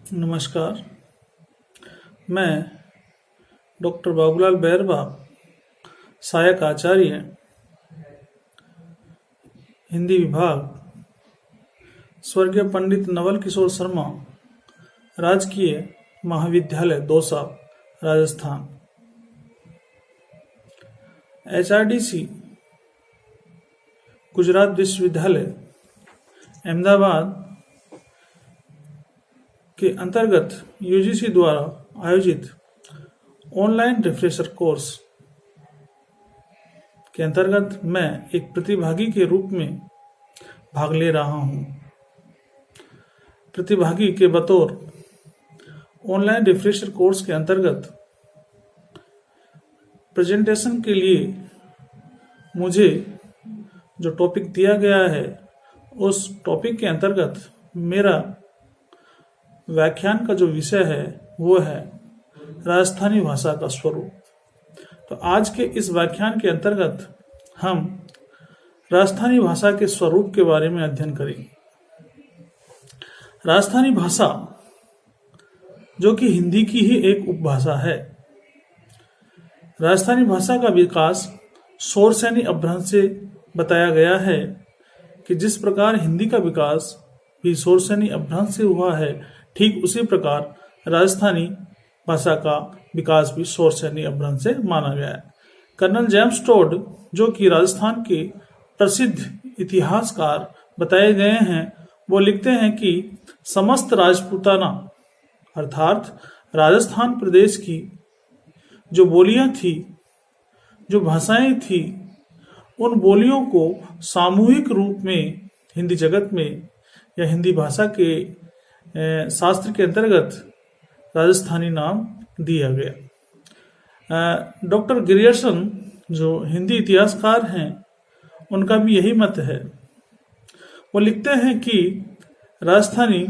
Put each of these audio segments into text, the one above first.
नमस्कार। मैं डॉक्टर बाबूलाल बैरवा, सहायक आचार्य, हिंदी विभाग, स्वर्गीय पंडित नवल किशोर शर्मा, राजकीय महाविद्यालय दौसा, राजस्थान, HRDC, गुजरात विश्वविद्यालय, अहमदाबाद के अंतर्गत UGC द्वारा आयोजित ऑनलाइन रिफ्रेशर कोर्स के अंतर्गत मैं एक प्रतिभागी के रूप में भाग ले रहा हूं। प्रतिभागी के बतौर ऑनलाइन रिफ्रेशर कोर्स के अंतर्गत प्रेजेंटेशन के लिए मुझे जो टॉपिक दिया गया है, उस टॉपिक के अंतर्गत मेरा व्याख्यान का जो विषय है वो है राजस्थानी भाषा का स्वरूप। तो आज के इस व्याख्यान के अंतर्गत हम राजस्थानी भाषा के स्वरूप के बारे में अध्ययन करेंगे। राजस्थानी भाषा जो कि हिंदी की ही एक उपभाषा है। राजस्थानी भाषा का विकास शौरसेनी अपभ्रंश से बताया गया है कि जिस प्रकार हिंदी का विकास भी शौरसेनी अपभ्रंश से हुआ है, ठीक उसी प्रकार राजस्थानी भाषा का विकास भी शौरसेनी अपभ्रंश से माना गया है। कर्नल जेम्स टोड, जो कि राजस्थान के प्रसिद्ध इतिहासकार बताए गए हैं, वो लिखते हैं कि समस्त राजपूताना अर्थात राजस्थान प्रदेश की जो बोलियां थी, जो भाषाएं थी, उन बोलियों को सामूहिक रूप में हिंदी जगत में या हिंदी भाषा के शास्त्र के अंतर्गत राजस्थानी नाम दिया गया। डॉक्टर ग्रियर्सन, जो हिंदी इतिहासकार हैं, उनका भी यही मत है। वो लिखते हैं कि राजस्थानी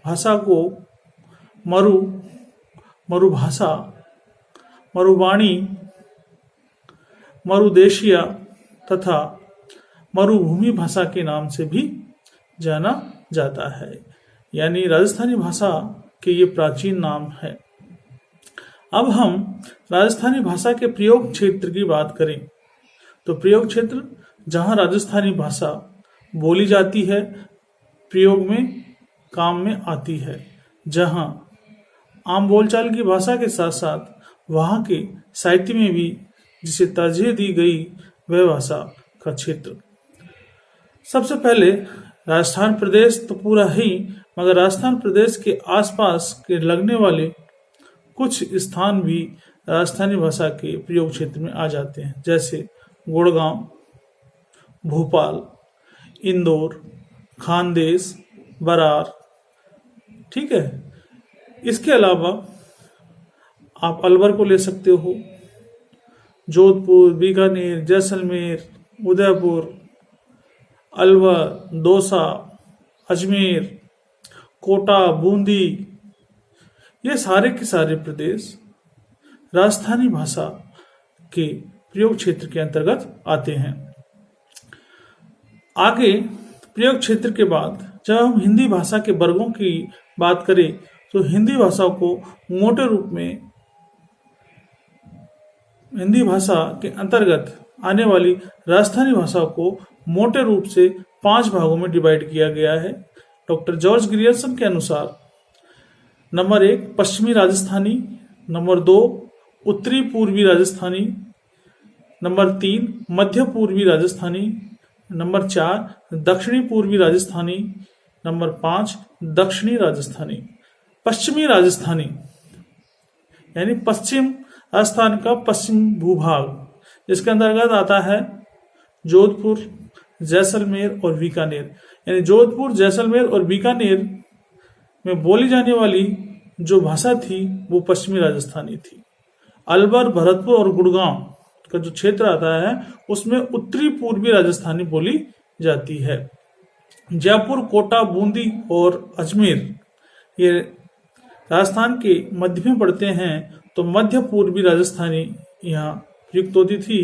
भाषा को मरुभाषा, मरुवाणी, मरुदेशिया तथा मरुभूमि भाषा के नाम से भी जाना जाता है। यानी राजस्थानी भाषा के ये प्राचीन नाम है। अब हम राजस्थानी भाषा के प्रयोग क्षेत्र की बात करें तो प्रयोग क्षेत्र जहां राजस्थानी भाषा बोली जाती है, प्रयोग में, काम में आती है, जहां आम बोलचाल की भाषा के साथ साथ वहां के साहित्य में भी जिसे तरजीह दी गई वह भाषा का क्षेत्र। सबसे पहले राजस्थान प्रदेश तो पूरा ही, मगर राजस्थान प्रदेश के आसपास के लगने वाले कुछ स्थान भी राजस्थानी भाषा के प्रयोग क्षेत्र में आ जाते हैं, जैसे गुड़गांव, भोपाल, इंदौर, खानदेश, बरार। ठीक है। इसके अलावा आप अलवर को ले सकते हो, जोधपुर, बीकानेर, जैसलमेर, उदयपुर, अलवर, दौसा, अजमेर, कोटा, बूंदी, ये सारे के सारे प्रदेश राजस्थानी भाषा के प्रयोग क्षेत्र के अंतर्गत आते हैं। आगे प्रयोग क्षेत्र के बाद जब हम हिंदी भाषा के वर्गों की बात करें तो हिंदी भाषा को मोटे रूप में हिंदी भाषा के अंतर्गत आने वाली राजस्थानी भाषा को मोटे रूप से 5 भागों में डिवाइड किया गया है। डॉक्टर जॉर्ज ग्रियर्सन के अनुसार नंबर 1 पश्चिमी राजस्थानी, नंबर 2 उत्तरी पूर्वी राजस्थानी, नंबर 3 मध्य पूर्वी राजस्थानी, नंबर 4 दक्षिणी पूर्वी राजस्थानी, नंबर 5 दक्षिणी राजस्थानी। पश्चिमी राजस्थानी यानी पश्चिम राजस्थान का पश्चिम भूभाग, इसके अंतर्गत आता है जोधपुर, जैसलमेर और बीकानेर। यानी जोधपुर, जैसलमेर और बीकानेर में बोली जाने वाली जो भाषा थी वो पश्चिमी राजस्थानी थी। अलवर, भरतपुर और गुड़गांव का जो क्षेत्र आता है उसमें उत्तरी पूर्वी राजस्थानी बोली जाती है। जयपुर, कोटा, बूंदी और अजमेर ये राजस्थान के मध्य में पड़ते हैं, तो मध्य पूर्वी राजस्थानी यहाँ प्रयुक्त होती थी।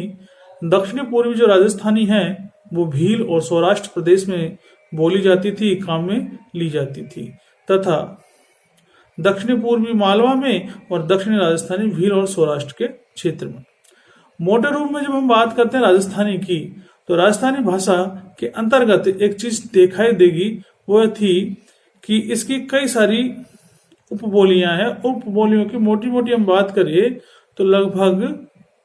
दक्षिणी पूर्वी जो राजस्थानी है वो भील और सौराष्ट्र प्रदेश में बोली जाती थी, काम में ली जाती थी, तथा दक्षिणी पूर्वी मालवा में और दक्षिणी राजस्थानी भील और सौराष्ट्र के क्षेत्र में। मोटे रूप में जब हम बात करते हैं राजस्थानी की, तो राजस्थानी भाषा के अंतर्गत एक चीज दिखाई देगी, वह थी कि इसकी कई सारी उपबोलियां हैं। उपबोलियों की मोटी मोटी हम बात करिए तो लगभग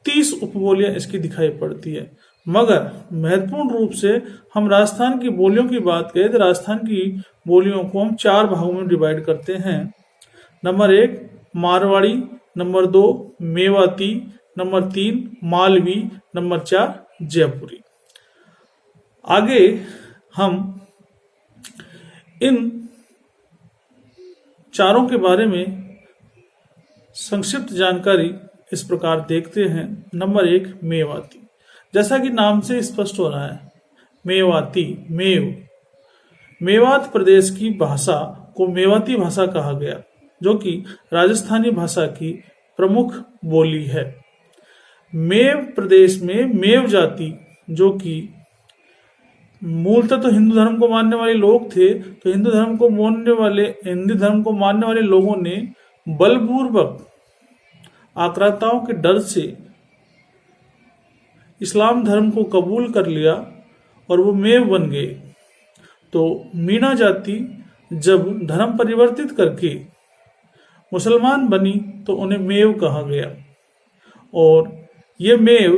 30 उपबोलियां इसकी दिखाई पड़ती है। मगर महत्वपूर्ण रूप से हम राजस्थान की बोलियों की बात करें तो राजस्थान की बोलियों को हम 4 भागों में डिवाइड करते हैं। Number 1 Marwari, number 2 Mewati, number 3 Malvi, number 4 जयपुरी। आगे हम इन चारों के बारे में संक्षिप्त जानकारी इस प्रकार देखते हैं। नंबर 1 मेवाती। जैसा कि नाम से स्पष्ट हो रहा है, मेवाती, मेवात प्रदेश की भाषा को मेवाती भाषा कहा गया, जो कि राजस्थानी भाषा की प्रमुख बोली है। मेव प्रदेश में मेव जाति, जो कि मूलतः तो हिंदू धर्म को मानने वाले लोग थे, तो हिंदू धर्म को मानने वाले लोगों ने बलपूर्वक आक्रांताओं के डर से इस्लाम धर्म को कबूल कर लिया और वो मेव बन गए। तो मीणा जाति जब धर्म परिवर्तित करके मुसलमान बनी तो उन्हें मेव कहा गया। और ये मेव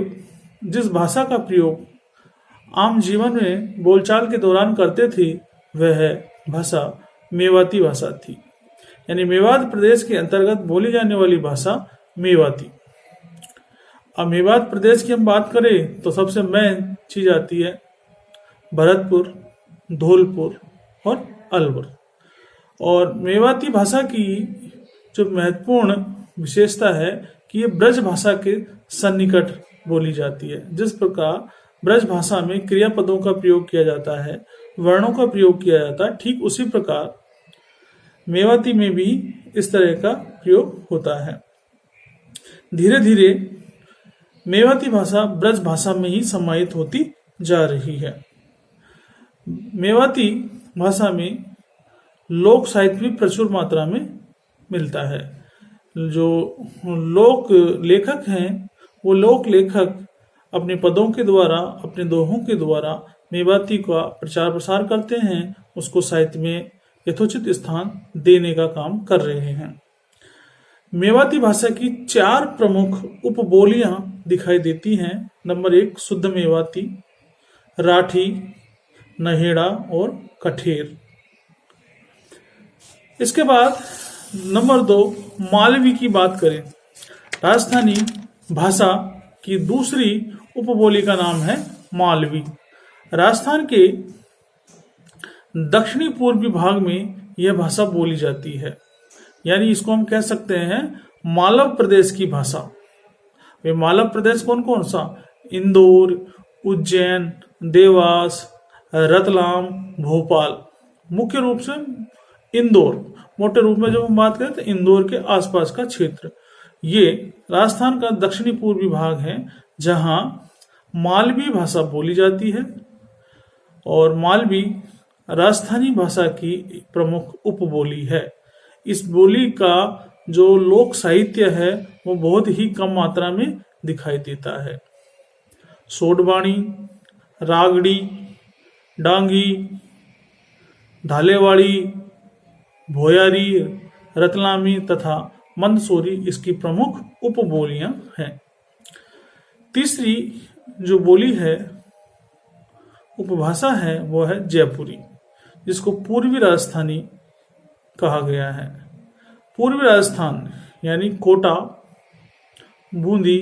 जिस भाषा का प्रयोग आम जीवन में बोलचाल के दौरान करते थे, वह भाषा मेवाती भाषा थी। यानी मेवात प्रदेश के अंतर्गत बोली जाने वाली भाषा मेवाती। अब मेवात प्रदेश की हम बात करें तो सबसे मेन चीज आती है भरतपुर, धौलपुर और अलवर। और मेवाती भाषा की जो महत्वपूर्ण विशेषता है कि ये ब्रज भाषा के सन्निकट बोली जाती है। जिस प्रकार ब्रज भाषा में क्रियापदों का प्रयोग किया जाता है, वर्णों का प्रयोग किया जाता है, ठीक उसी प्रकार मेवाती में भी इस तरह का प्रयोग होता है। धीरे धीरे मेवाती भाषा ब्रज भाषा में ही समाहित होती जा रही है। मेवाती भाषा में लोक साहित्य भी प्रचुर मात्रा में मिलता है। जो लोक लेखक हैं, वो लोक लेखक अपने पदों के द्वारा, अपने दोहों के द्वारा मेवाती का प्रचार प्रसार करते हैं, उसको साहित्य में यथोचित स्थान देने का काम कर रहे हैं। मेवाती भाषा की 4 प्रमुख उपबोलियां दिखाई देती हैं। नंबर 1 शुद्ध मेवाती, राठी, नहेड़ा और कठेर। इसके बाद नंबर 2 मालवी की बात करें। राजस्थानी भाषा की दूसरी उपबोली का नाम है मालवी। राजस्थान के दक्षिणी पूर्वी भाग में यह भाषा बोली जाती है। यानी इसको हम कह सकते हैं मालव प्रदेश की भाषा। वे मालव प्रदेश कौन कौन सा? इंदौर, उज्जैन, देवास, रतलाम, भोपाल। मुख्य रूप से इंदौर, मोटे रूप में जब हम बात करें तो इंदौर के आसपास का क्षेत्र, ये राजस्थान का दक्षिणी पूर्वी भाग है, जहां मालवी भाषा बोली जाती है। और मालवी राजस्थानी भाषा की प्रमुख उपबोली है। इस बोली का जो लोक साहित्य है वो बहुत ही कम मात्रा में दिखाई देता है। सोडबाणी, रागड़ी, डांगी, धालेवाड़ी, भोयारी, रतलामी तथा मंदसौरी इसकी प्रमुख उपबोलियां हैं। तीसरी जो बोली है, उपभाषा है, वो है जयपुरी, जिसको पूर्वी राजस्थानी कहा गया है। पूर्वी राजस्थान यानी कोटा, बूंदी,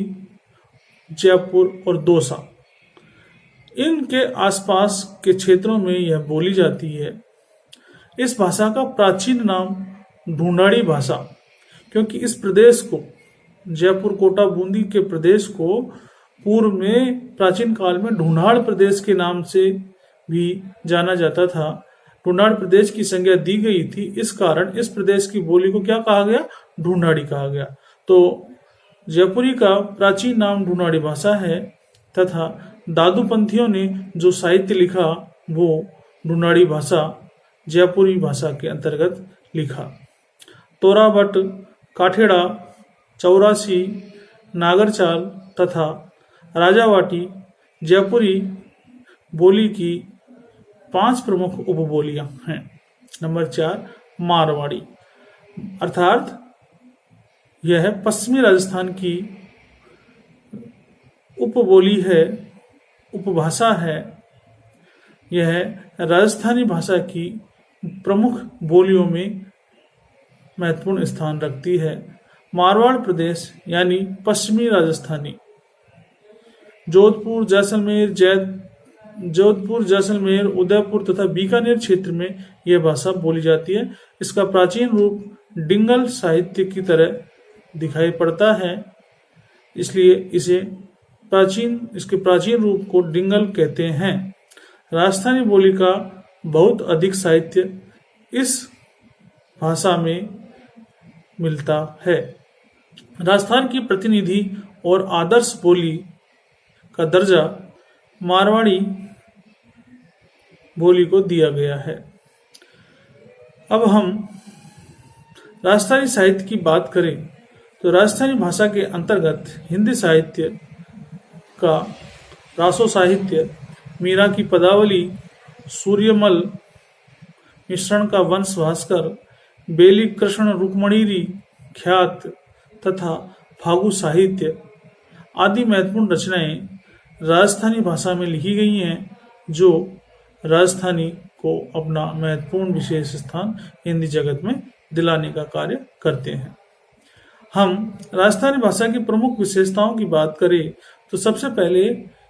जयपुर और दौसा, इनके आसपास के क्षेत्रों में यह बोली जाती है। इस भाषा का प्राचीन नाम ढूंढाड़ी भाषा, क्योंकि इस प्रदेश को, जयपुर, कोटा, बूंदी के प्रदेश को पूर्व में प्राचीन काल में ढूंढाड़ प्रदेश के नाम से भी जाना जाता था। ढूंढाड़ प्रदेश की संज्ञा दी गई थी, इस कारण इस प्रदेश की बोली को क्या कहा गया? ढूंढाड़ी कहा गया। तो जयपुरी का प्राचीन नाम ढूंढाड़ी भाषा है तथा दादूपंथियों ने जो साहित्य लिखा वो ढूंढाड़ी भाषा, जयपुरी भाषा के अंतर्गत लिखा। तोराबट, काठेड़ा, चौरासी, नागरचाल तथा राजावाटी जयपुरी बोली की 5 प्रमुख उपबोलियां हैं। नंबर 4 मारवाड़ी, अर्थात यह पश्चिमी राजस्थान की उपबोली है, उपभाषा है। यह राजस्थानी भाषा की प्रमुख बोलियों में महत्वपूर्ण स्थान रखती है। मारवाड़ प्रदेश यानी पश्चिमी राजस्थानी जोधपुर, जैसलमेर, उदयपुर तथा बीकानेर क्षेत्र में यह भाषा बोली जाती है। इसका प्राचीन रूप डिंगल साहित्य की तरह दिखाई पड़ता है, इसलिए इसके प्राचीन रूप को डिंगल कहते हैं। राजस्थानी बोली का बहुत अधिक साहित्य इस भाषा में मिलता है। राजस्थान की प्रतिनिधि और आदर्श बोली का दर्जा मारवाड़ी बोली को दिया गया है। अब हम राजस्थानी साहित्य की बात करें तो राजस्थानी भाषा के अंतर्गत हिंदी साहित्य का रासो साहित्य, मीरा की पदावली, सूर्यमल मिश्रण का वंश भास्कर, बेली कृष्ण रुक्मणीरी ख्यात तथा फागु साहित्य आदि महत्वपूर्ण रचनाएं राजस्थानी भाषा में लिखी गई हैं, जो राजस्थानी को अपना महत्वपूर्ण विशेष स्थान हिंदी जगत में दिलाने का कार्य करते हैं। हम राजस्थानी भाषा की प्रमुख विशेषताओं की बात करें तो सबसे पहले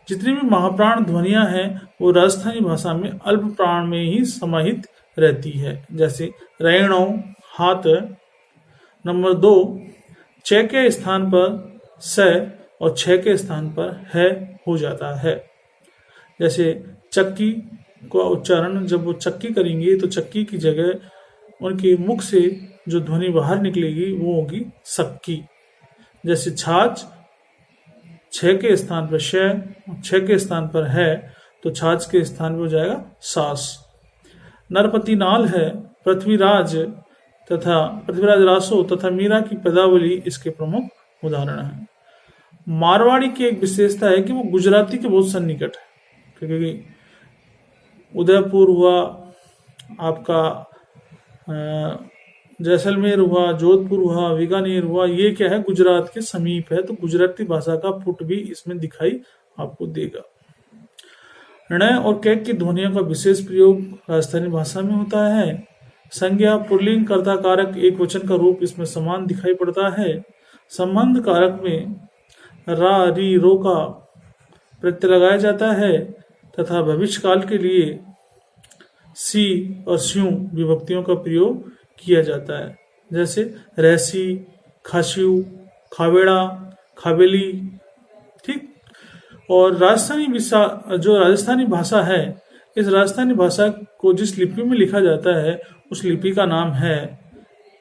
जितनी भी महाप्राण ध्वनियां हैं वो राजस्थानी भाषा में अल्प प्राण में ही समाहित रहती है, जैसे रैणो, हाथ। नंबर 2, च के स्थान पर स और छ के स्थान पर है हो जाता है। जैसे चक्की का उच्चारण जब वो चक्की करेंगे तो चक्की की जगह उनके मुख से जो ध्वनि बाहर निकलेगी वो होगी सक्की। जैसे छाछ, छ के स्थान पर श, छ के स्थान पर है तो छाछ के स्थान पर हो जाएगा सास। नरपति नाल है, पृथ्वीराज रासो तथा मीरा की पदावली इसके प्रमुख उदाहरण हैं। मारवाड़ी की एक विशेषता है कि वो गुजराती के बहुत सन्निकट है, क्योंकि उदयपुर हुआ, आपका जैसलमेर हुआ, जोधपुर हुआ, बीकानेर हुआ, ये क्या है गुजरात के समीप है, तो गुजराती भाषा का पुट भी इसमें दिखाई आपको देगा। ण और कैक की ध्वनियों का विशेष प्रयोग राजस्थानी भाषा में होता है। संज्ञा, पुल्लिंग, कर्ता कारक, एक वचन का रूप इसमें समान दिखाई पड़ता है। संबंध कारक में रा, री, रो का प्रत्यय लगाया जाता है तथा भविष्य काल के लिए सी और स्यू विभक्तियों का प्रयोग किया जाता है। जैसे रहसी, खास्यू, खावेड़ा, खाबेली, ठीक। और राजस्थानी भाषा है, इस राजस्थानी भाषा को जिस लिपि में लिखा जाता है उस लिपि का नाम है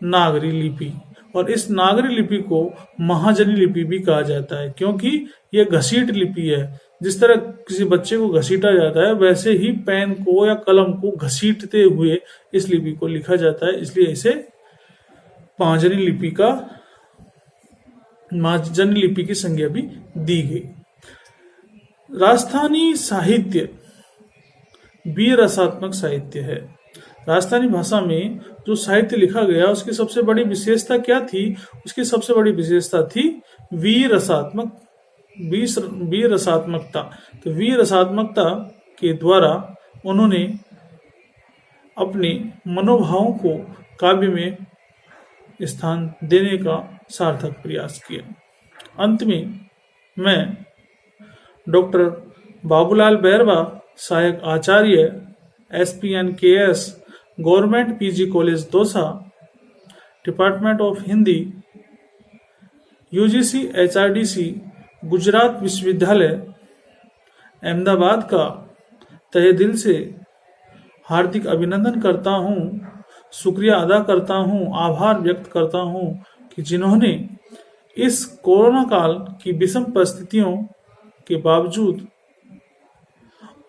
नागरी लिपि, और इस नागरी लिपि को महाजनी लिपि भी कहा जाता है, क्योंकि यह घसीट लिपि है। जिस तरह किसी बच्चे को घसीटा जाता है वैसे ही पेन को या कलम को घसीटते हुए इस लिपि को लिखा जाता है, इसलिए इसे महाजनी लिपि की संज्ञा भी दी गई। राजस्थानी साहित्य वीर रसात्मक साहित्य है। राजस्थानी भाषा में जो साहित्य लिखा गया उसकी सबसे बड़ी विशेषता क्या थी? उसकी सबसे बड़ी विशेषता थी वीर रसात्मकता। तो वीर रसात्मकता के द्वारा उन्होंने अपने मनोभावों को काव्य में स्थान देने का सार्थक प्रयास किया। अंत में मैं डॉक्टर बाबूलाल बैरवा, सहायक आचार्य SPNKS, government PG college Dausa, department of Hindi, UGC HRDC, Gujarat विश्वविद्यालय अहमदाबाद का तहे दिल से हार्दिक अभिनंदन करता हूँ, शुक्रिया अदा करता हूँ, आभार व्यक्त करता हूँ कि जिन्होंने इस कोरोना काल की विषम परिस्थितियों के बावजूद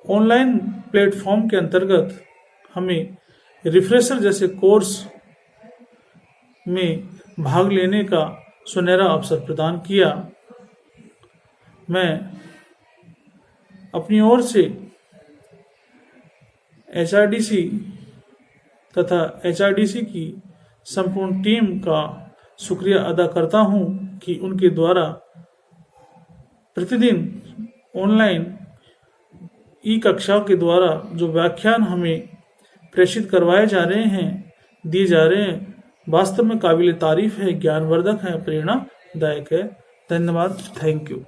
ऑनलाइन प्लेटफॉर्म के अंतर्गत हमें रिफ्रेशर जैसे कोर्स में भाग लेने का सुनहरा अवसर प्रदान किया। मैं अपनी ओर से HRDC तथा HRDC की संपूर्ण टीम का शुक्रिया अदा करता हूं कि उनके द्वारा प्रतिदिन ऑनलाइन ई कक्षाओं के द्वारा जो व्याख्यान हमें प्रेषित करवाए जा रहे हैं, दिए जा रहे हैं, वास्तव में काबिल तारीफ है, ज्ञानवर्धक है, प्रेरणादायक है। धन्यवाद। Thank you.